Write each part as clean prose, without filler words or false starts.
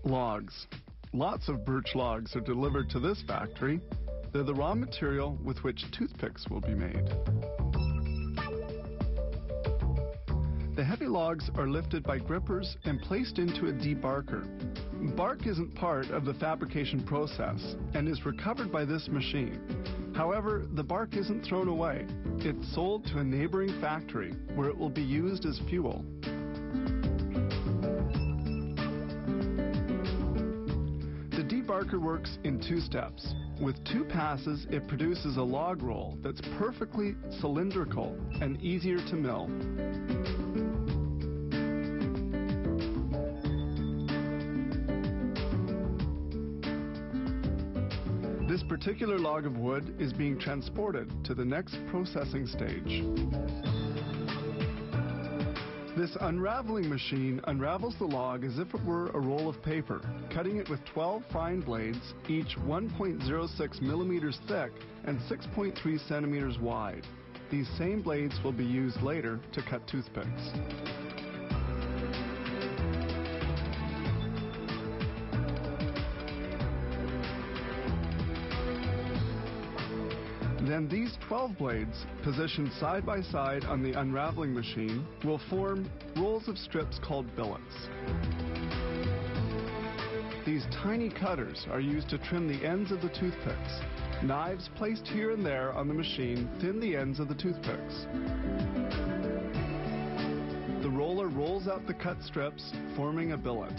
Logs. Lots of birch logs are delivered to this factory. They're the raw material with which toothpicks will be made. The heavy logs are lifted by grippers and placed into a debarker. Bark isn't part of the fabrication process and is recovered by this machine. However, the bark isn't thrown away. It's sold to a neighboring factory where it will be used as fuel. The debarker works in two steps. With two passes, it produces a log roll that's perfectly cylindrical and easier to mill. This particular log of wood is being transported to the next processing stage. This unraveling machine unravels the log as if it were a roll of paper, cutting it with 12 fine blades, each 1.06 millimeters thick and 6.3 centimeters wide. These same blades will be used later to cut toothpicks. Then these 12 blades, positioned side by side on the unraveling machine, will form rolls of strips called billets. These tiny cutters are used to trim the ends of the toothpicks. Knives placed here and there on the machine thin the ends of the toothpicks. The roller rolls out the cut strips, forming a billet.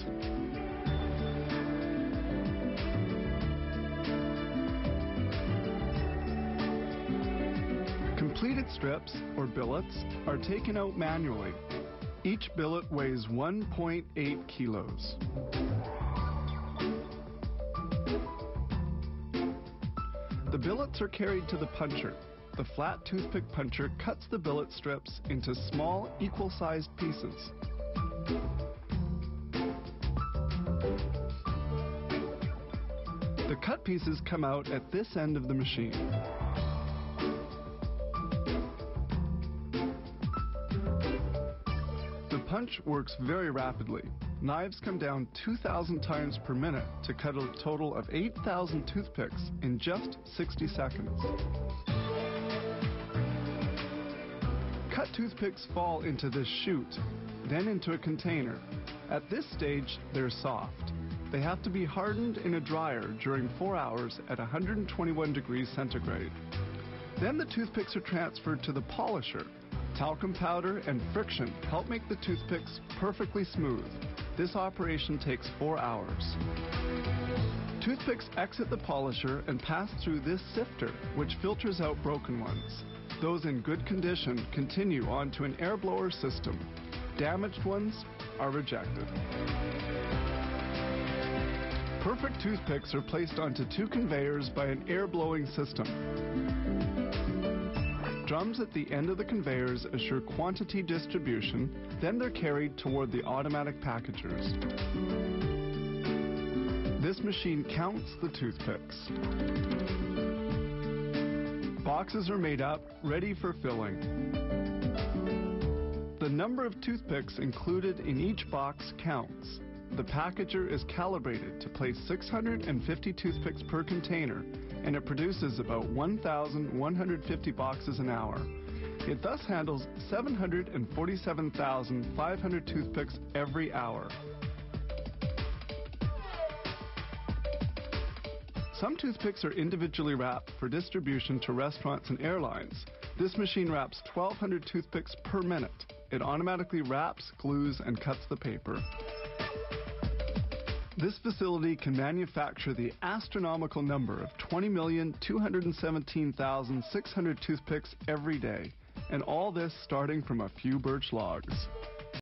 Completed strips, or billets, are taken out manually. Each billet weighs 1.8 kilos. The billets are carried to the puncher. The flat toothpick puncher cuts the billet strips into small, equal-sized pieces. The cut pieces come out at this end of the machine. The punch works very rapidly. Knives come down 2,000 times per minute to cut a total of 8,000 toothpicks in just 60 seconds. Cut toothpicks fall into this chute, then into a container. At this stage, they're soft. They have to be hardened in a dryer during 4 hours at 121 degrees centigrade. Then the toothpicks are transferred to the polisher. Talcum powder and friction help make the toothpicks perfectly smooth. This operation takes 4 hours. Toothpicks exit the polisher and pass through this sifter, which filters out broken ones. Those in good condition continue on to an air blower system. Damaged ones are rejected. Perfect toothpicks are placed onto 2 conveyors by an air blowing system. Drums at the end of the conveyors assure quantity distribution, then they're carried toward the automatic packagers. This machine counts the toothpicks. Boxes are made up, ready for filling. The number of toothpicks included in each box counts. The packager is calibrated to place 650 toothpicks per container, and it produces about 1,150 boxes an hour. It thus handles 747,500 toothpicks every hour. Some toothpicks are individually wrapped for distribution to restaurants and airlines. This machine wraps 1,200 toothpicks per minute. It automatically wraps, glues, and cuts the paper. This facility can manufacture the astronomical number of 20,217,600 toothpicks every day, and all this starting from a few birch logs.